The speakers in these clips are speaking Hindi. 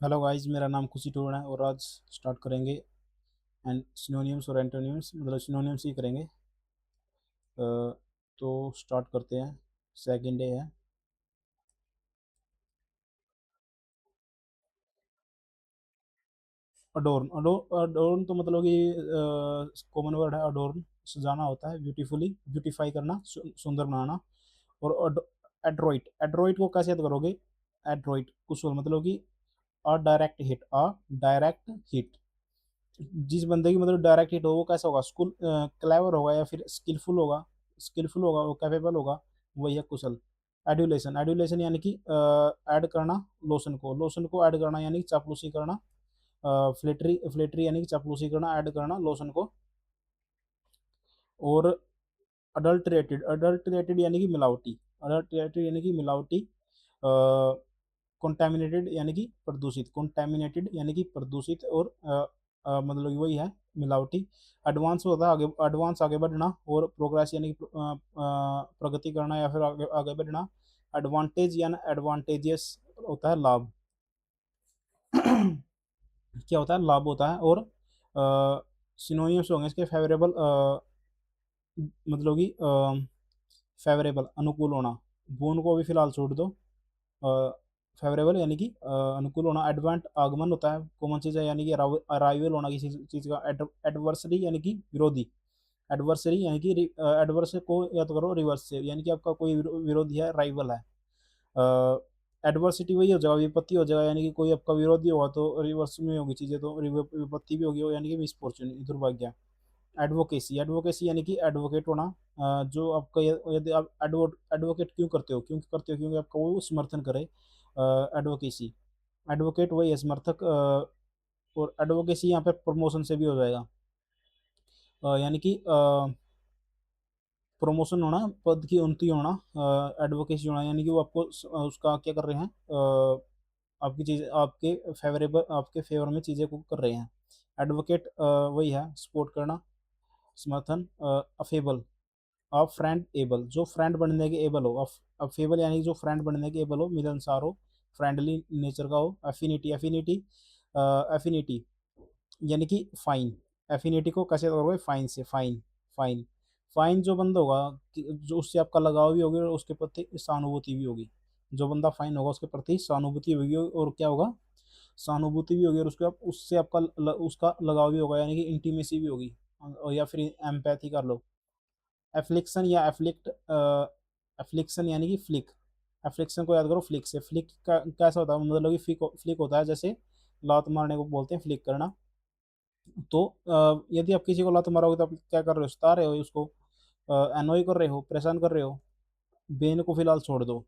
हेलो गाइस, मेरा नाम खुशी टोन है और आज स्टार्ट करेंगे एंड सिनोनिम्स और एंटोनिम्स, मतलब सिनोनिम्स ही करेंगे। अ, तो स्टार्ट करते हैं। सेकंड डे है। अडोर्न अडोर्न तो मतलब कि कॉमन वर्ड है। अडोर्न सजाना होता है, ब्यूटीफुली ब्यूटीफाई करना, सुंदर बनाना। और एड्रोइट एड्रोइट को कैसे याद करोगे? एड्रोइट कुशल, मतलब कि अ डायरेक्ट हिट। जिस बंदे की मतलब डायरेक्ट हिट हो वो कैसा होगा? स्कूल क्लेवर होगा या फिर स्किलफुल होगा? स्किलफुल होगा, वो कैपेबल होगा। वही है कुशल। एडुलेशन एडुलेशन यानी कि ऐड करना। लोशन को ऐड करना यानी कि चापलूसी करना। फ्लेटरी फ्लेटरी यानी कि चापलूसी करना, ऐड करना लोशन को। और अडल्टरेटेड यानी कि मिलावटी। अडल्टरेटेड यानी कि मिलावटी। कंटामिनेटेड यानी कि प्रदूषित। कंटामिनेटेड यानी कि प्रदूषित। और मतलब वही है, मिलावटी। एडवांस होता है आगे, एडवांस आगे बढ़ना। और प्रोग्रेस यानी कि प्रगति करना या फिर आगे आगे बढ़ना। एडवांटेज यानी एडवांटेजियस होता है लाभ। क्या होता है? लाभ होता है। और सिनोनिम्स होंगे इसके फेवरेबल, मतलब कि फेवरेबल अनुकूल होना। बोन को भी फिलहाल छोड़ दो। फेवरेबल यानी कि अनुकूल होना। एडवेंट आगमन होता है, कॉमन चीज़ है यानी कि अराइवल होना किसी चीज़ का। एडवर्सरी यानी कि विरोधी। एडवर्सरी यानी कि एडवर्स को याद करो रिवर्स से, यानी कि आपका कोई विरोधी है, राइवल है। एडवर्सिटी वही हो जाएगा, विपत्ति हो जाएगा, यानी कि कोई आपका विरोधी होगा तो रिवर्स में होगी चीज़ें, तो विपत्ति भी होगी, यानी कि मिसफॉर्चून, दुर्भाग्य। एडवोकेसी एडवोकेसी यानी कि एडवोकेट होना। जो आपका यदि आप एडवोकेट क्यों करते हो? क्योंकि आपका वो समर्थन करे। एडवोकेसी। एडवोकेट वही है, समर्थक। और एडवोकेसी यहाँ पे प्रमोशन से भी हो जाएगा। यानी कि प्रमोशन होना, पद की उन्नति होना। एडवोकेसी होना यानी कि वो आपको उसका क्या कर रहे हैं? आपकी चीज़ आपके फेवरेबल, आपके फेवर में चीज़ें को कर रहे हैं। एडवोकेट वही है, सपोर्ट करना, समर्थन। अफेबल। अ फ्रेंड एबल, जो फ्रेंड बनने के एबल हो। अफेबल यानी कि जो फ्रेंड बनने के एबल हो, मिलनसार हो, फ्रेंडली नेचर का हो। एफिनिटी एफिनिटी एफिनिटी यानी कि फाइन। एफिनिटी को कैसे करोगे? फाइन से। फाइन फाइन फाइन जो बंदा होगा जो उससे आपका लगाव भी होगी और उसके प्रति सहानुभूति भी होगी। जो बंदा फाइन होगा उसके प्रति सहानुभूति होगी, और क्या होगा? सहानुभूति भी होगी, और उसके उससे आपका उसका लगाव भी होगा, यानी कि इंटीमेसी भी होगी। और या फिर एम्पैथी कर लो। एफ्लिक्शन या एफ्लिक्ट। एफ्लिक्शन यानी कि फ्लिक। एफ्लिक्शन को याद करो फ्लिक से। फ्लिक का कैसा होता है? मतलब कि फ्लिक होता है, जैसे लात मारने को बोलते हैं फ्लिक करना। तो यदि आप किसी को लात मारोगे तो आप क्या कर रहे हो? सता रहे हो उसको, एनोय कर रहे हो, परेशान कर रहे हो। बेन को फिलहाल छोड़ दो।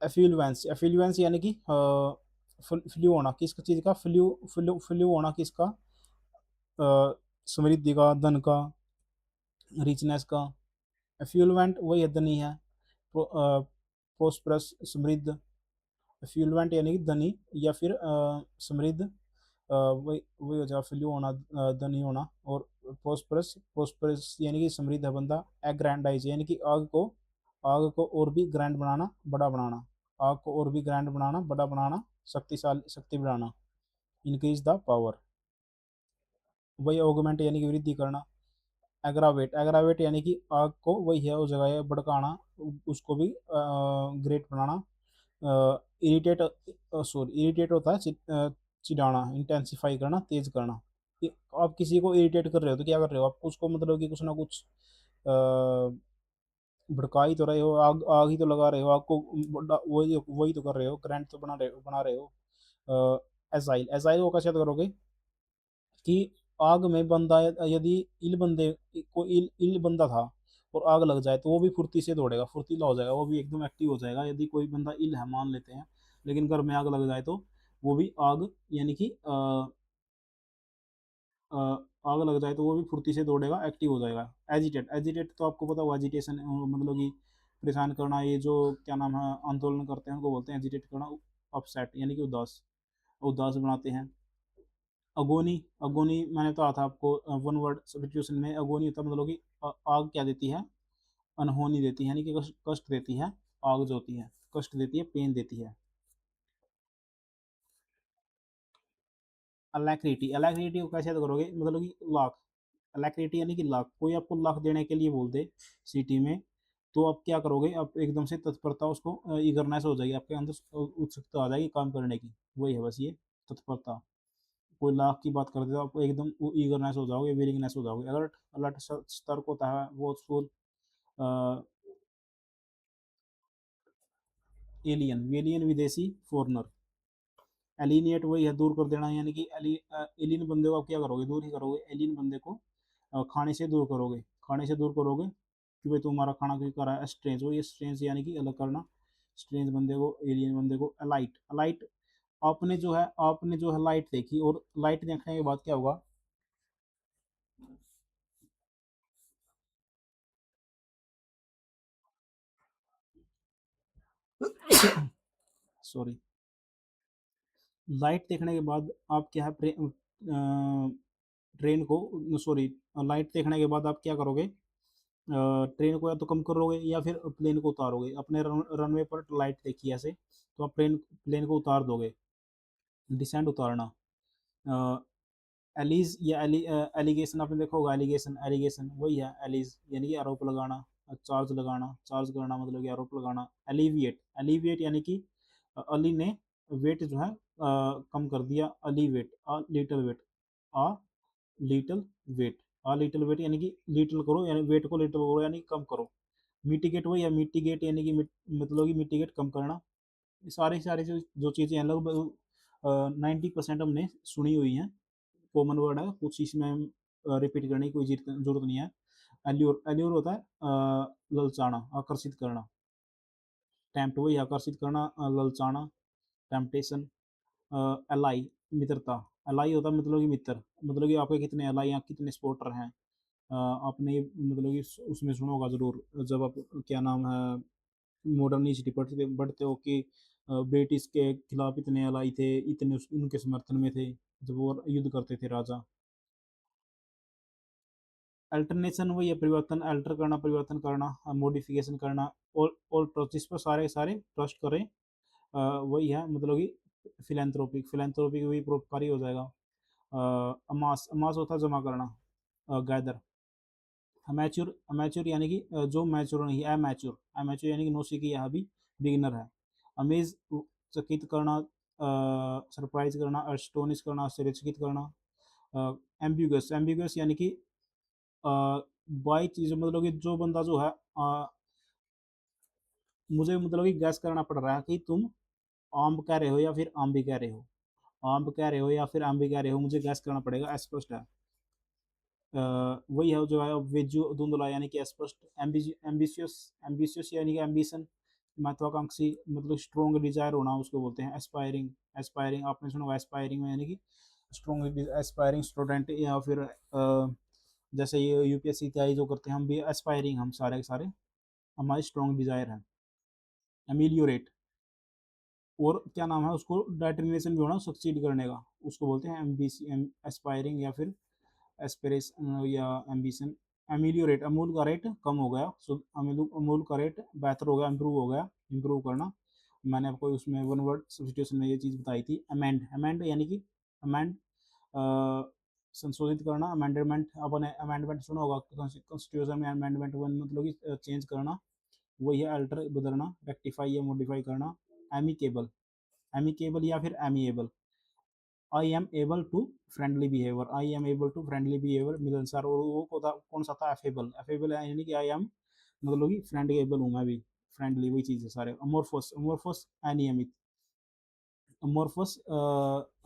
एफ्लुएंस एफ्लुएंस यानी कि फ्लू होना, किस चीज़ का? फ्लू होना किसका? समृद्धि का, धन का, रिचनेस का। एफ्लुएंट वही है, धनी है। प्रोस्परस, समृद्ध। एफ्लुएंट यानी कि धनी या फिर समृद्ध। वही वही हो जाएगा, फ्लू होना, धनी होना। और प्रोस्परस प्रोस्परस यानी कि समृद्ध है बंदा। एग्रैंडाइज यानी कि आग को और भी ग्रैंड बनाना, बड़ा बनाना। आग को और भी ग्रैंड बनाना, बड़ा बनाना, शक्तिशाली, शक्ति बढ़ाना। Increase the power. वही ऑगमेंट यानी कि वृद्धि करना। एग्रावेट एग्रावेट यानी कि आग को वही है, उस जगह भड़काना, उसको भी ग्रेट बनाना। इरिटेट, सॉरी, इरिटेट होता है चिढ़ाना, इंटेंसिफाई करना, तेज करना। आप किसी को इरिटेट कर रहे हो तो क्या कर रहे हो? आप उसको मतलब कि कुछ ना कुछ भड़का ही तो रहे हो, आग आग ही तो लगा रहे हो, आग को वही वही तो कर रहे हो, करंट तो बना रहे हो। एजाइल एजाइल को कैसे याद करोगे? कि आग में बंदा, यदि इल बंदे को इल बंदा था और आग लग जाए तो वो भी फुर्ती से दौड़ेगा, फुर्तीला हो जाएगा, वो भी एकदम एक्टिव हो जाएगा। यदि कोई बंदा इल है मान लेते हैं, लेकिन घर में आग लग जाए तो वो भी आग, यानी कि आग लग जाए तो वो भी फुर्ती से दौड़ेगा, एक्टिव हो जाएगा। एजिटेट एजिटेट तो आपको पता होगा, एजिटेशन मतलब कि परेशान करना। ये जो क्या नाम है, आंदोलन करते हैं उनको बोलते हैं एजिटेट करना। अपसेट यानी कि उदास, उदास बनाते हैं। अगोनी अगोनी मैंने तो आता आपको वन वर्ड सब्स्टिट्यूशन में। अगोनी होता है मतलब कि आग क्या देती है? अनहोनी देती है, यानी कि कष्ट कष्ट देती है। आग जो होती है कष्ट देती है, पेन देती है। अलैक्रिटी, अलैक्रिटी को कैसे याद करोगे, मतलब कि लाख, अलैक्रिटी यानी कि लाख, कोई आपको लाख देने के लिए बोल दे सिटी में, तो आप क्या करोगे, आप एकदम से तत्परता, उसको ईगरनेस हो जाएगी आपके अंदर, उत्सुकता आ जाएगी काम करने की, वही है बस ये तत्परता। कोई लाख की बात कर दे तो आप एकदम ईगरनेस हो जाओगे, विलिंगनेस हो जाओगे। अलर्ट, अलर्ट सतर्क होता है, वॉचफुल, एलियन, वेलियन विदेशी, फॉरनर। एलिनिएट वही है दूर कर देना, यानी कि एलियन बंदे को आप क्या करोगे, दूर ही करोगे, एलियन बंदे को खाने से दूर करोगे, खाने से दूर करोगे कि भाई तुम्हारा खाना क्यों कर रहा है, स्ट्रेंज, वो ये स्ट्रेंज यानी कि अलग करना, स्ट्रेंज बंदे को, एलियन बंदे को। अलाइट, अलाइट, आपने जो है लाइट देखी, और लाइट देखने के बाद क्या होगा, सॉरी, लाइट देखने के बाद आप क्या है, ट्रेन को, सॉरी, लाइट देखने के बाद आप क्या करोगे, ट्रेन को या तो कम करोगे या फिर प्लेन को उतारोगे, अपने रनवे पर लाइट देखी ऐसे, तो आप प्लेन को उतार दोगे, डिसेंट, उतारना। एलिज या एलिगेशन, आपने देखा होगा, एलिगेशन, एलिगेशन वही है, एलिज यानी कि आरोप लगाना, चार्ज लगाना, चार्ज करना मतलब कि आरोप लगाना। एलिविएट, एलिविएट यानी कि अली ने वेट जो है कम कर दिया, alleviate, a little weight, a little weight, a little weight यानी कि लिटिल करो, यानी वेट को लिटिल करो, यानी कम करो। मिटिगेट वही है, मिटिगेट यानी कि मतलब कि मिटिगेट, कम करना। ये सारी सारी जो जो चीज़ें हैं, लगभग 90% हमने सुनी हुई हैं, कॉमन वर्ड है, कुछ इसमें रिपीट करने की कोई जरूरत नहीं है। एल्योर, एल्योर होता है ललचाना, आकर्षित करना। टेम्प्ट वही आकर्षित करना, ललचाना, टेम्पटेशन। एलाई, मित्रता, एलाई होता है मतलब कि मित्र, मतलब कि आपके कितने एलाई हैं, कितने सपोर्टर हैं। आपने मतलब कि उसमें सुना होगा जरूर, जब आप क्या नाम है, मॉडर्निटी पढ़ते पढ़ते हो कि ब्रिटिश के खिलाफ इतने एलाई थे, इतने उनके समर्थन में थे जब वो युद्ध करते थे राजा। अल्टरनेशन वही है, परिवर्तन, अल्टर करना, परिवर्तन करना, मॉडिफिकेशन करना। ऑल ट्रस्ट, जिस पर सारे सारे ट्रस्ट करें, वही है मतलब कि फिलेंथ्रोपिक, फिलेंथ्रोपिक वही परोपकारी हो जाएगा। अमास, अमास होता है जमा करना, गैदर। अमेच्योर, अमेच्योर यानी कि जो मैच्योर नहीं, अमेच्योर, अमेच्योर यानी कि नौसिखिया, अभी बिगिनर है। अमेज, चकित करना, सरप्राइज करना, अस्टोनिश करना, आश्चर्यचकित करना। एम्बिगस, एम्बिगस यानी कि बाई चीज, मतलब कि जो बंदा जो है, मुझे मतलब कि गैस करना पड़ रहा है कि तुम आम कह रहे हो या फिर आम भी कह रहे हो, आम कह रहे हो या फिर आम भी कह रहे हो, मुझे गैस करना पड़ेगा, स्पष्ट है। वही है जो है विजु, धुंधला यानी कि स्पष्ट। एम्बिशियस, एम्बिशियस यानी कि एम्बिशन, महत्वाकांक्षी, मतलब स्ट्रॉन्ग डिजायर होना उसको बोलते हैं। एस्पायरिंग, एस्पायरिंग आपने सुना होगा, एस्पायरिंग में यानी कि स्ट्रॉन्ग एस्पायरिंग स्टूडेंट, या फिर जैसे ये यूपीएससी तैयारी जो करते हैं, हम भी एस्पायरिंग, हम सारे के सारे, हमारी स्ट्रॉन्ग डिजायर है। एमिलियोरेट, और क्या नाम है, उसको डिटर्मिनेशन भी होना सक्सीड करने का, उसको बोलते हैं एम्बिशन, एस्पायरिंग या फिर एस्पिरेशन या एम्बिशन। एमिलियोरेट, अमूल का रेट कम हो गया, सो अमूल का रेट बेहतर हो गया, इम्प्रूव हो गया, इम्प्रूव करना। मैंने आपको उसमें वन वर्ड सब्स्टिट्यूशन में ये चीज़ बताई थी। अमेंड, अमेंड यानी कि अमेंड, संशोधित करना, अमेंडमेंट, आपने अमेंडमेंट सुना होगा, कॉन्स्टिट्यूशन में अमेंडमेंट वन मतलब कि चेंज करना, वही है अल्टर, बदलना, रेक्टिफाई या मॉडिफाई करना। एमिकेबल, एमिकेबल या फिर amiable, I am able to friendly behaviour, I am able to friendly behaviour, मिलनसार। और वो कौन सा था, एफेबल, एफेबल यानी कि आई एम मतलब कि फ्रेंडली एबल हूँ मैं भी, फ्रेंडली वही चीज़ है सारे। अमोरफस, अमोरफस अनियमित, अमोरफस,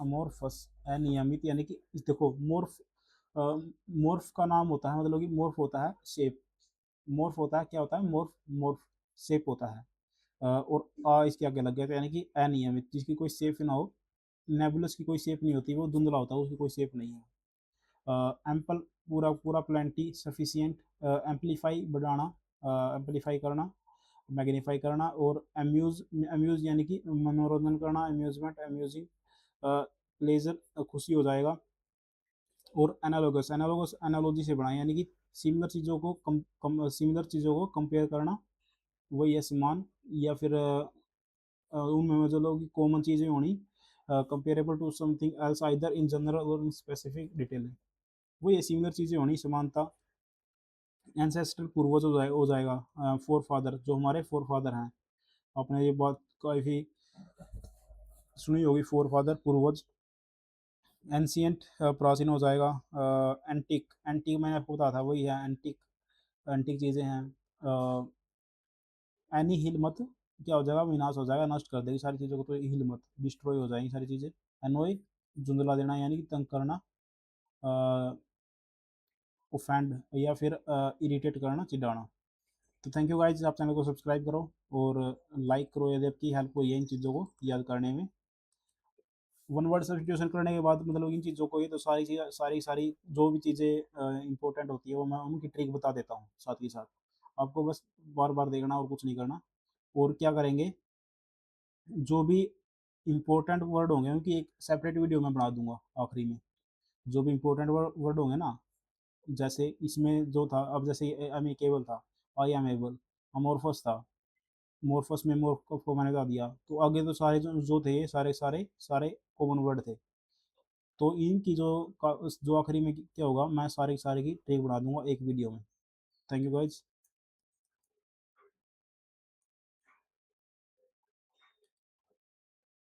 अमोरफस अनियमित यानी कि देखो, मोर्फ, मोर्फ का नाम होता है, मतलब कि मोर्फ होता है शेप, मोर्फ होता है क्या होता है, मोर्फ, मोर्फ शेप होता है। और इसके आगे लग गया तो यानी कि अनियमित, जिसकी कोई शेप ना हो। नेबुलस की कोई शेप नहीं होती, वो धुंधला होता है, उसकी कोई शेप नहीं है। एम्पल, पूरा पूरा, प्लेंटी, सफिशिएंट, एम्पलीफाई, बढ़ाना, एम्पलीफाई करना, मैग्नीफाई करना। और अम्यूज, अम्यूज यानी कि मनोरंजन करना, अम्यूजमेंट, अम्यूजिंग, प्लेजर, खुशी हो जाएगा। और एनालोगस, एनालोगस एनालॉजी से बढ़ाएं, यानी कि सिमिलर चीज़ों को सिमिलर चीज़ों को कंपेयर करना, वही है समान। या फिर उनमें मतलब कि कॉमन चीज़ें होनी, comparable to something else either in general और इन स्पेसिफिक डिटेल। वो ये सिमिलर चीज़ें होनी, समानता। एंसेस्टर पूर्वज हो जाएगा, फोर फादर, जो हमारे फोर फादर हैं। आपने ये बात काफ़ी सुनी होगी, फोर फादर, पूर्वज। एंशियंट प्राचीन हो जाएगा। एंटिक, एंटिक मैंने आपको बताया था, वही है एंटिक। एंटिक चीज़ें हैं। एनी हिल मत, क्या हो जाएगा, विनाश हो जाएगा, नष्ट कर देगी सारी चीज़ों को, तो हिल मत, डिस्ट्रॉय हो जाएंगी सारी चीज़ें। एनोय, जुंदला देना यानी कि तंग करना। ओफेंड या फिर इरिटेट करना, चिढ़ाना। तो थैंक यू गाइज, आप चैनल को सब्सक्राइब करो और लाइक करो यदि आपकी हेल्प हुई है इन चीज़ों को याद करने में। वन वर्ड सब्स्टिट्यूशन करने के बाद मतलब इन चीज़ों को, ये तो सारी चीज़, सारी सारी जो भी चीज़ें इंपॉर्टेंट होती है वो मैं उनकी ट्रिक बता देता हूँ साथ ही साथ। आपको बस बार बार देखना और कुछ नहीं करना। और क्या करेंगे, जो भी इंपॉर्टेंट वर्ड होंगे उनकी एक सेपरेट वीडियो मैं बना दूंगा आखिरी में। जो भी इंपॉर्टेंट वर्ड होंगे ना, जैसे इसमें जो था, अब जैसे अमेकेबल था, आई एम एबल। अमोरफस था, मोरफस में मोरफस को मैंने बता दिया। तो आगे तो सारे जो थे, सारे सारे सारे कॉमन वर्ड थे। तो इनकी जो आखिरी में क्या होगा, मैं सारे सारे की ट्रिक बना दूंगा एक वीडियो में। Thank you guys.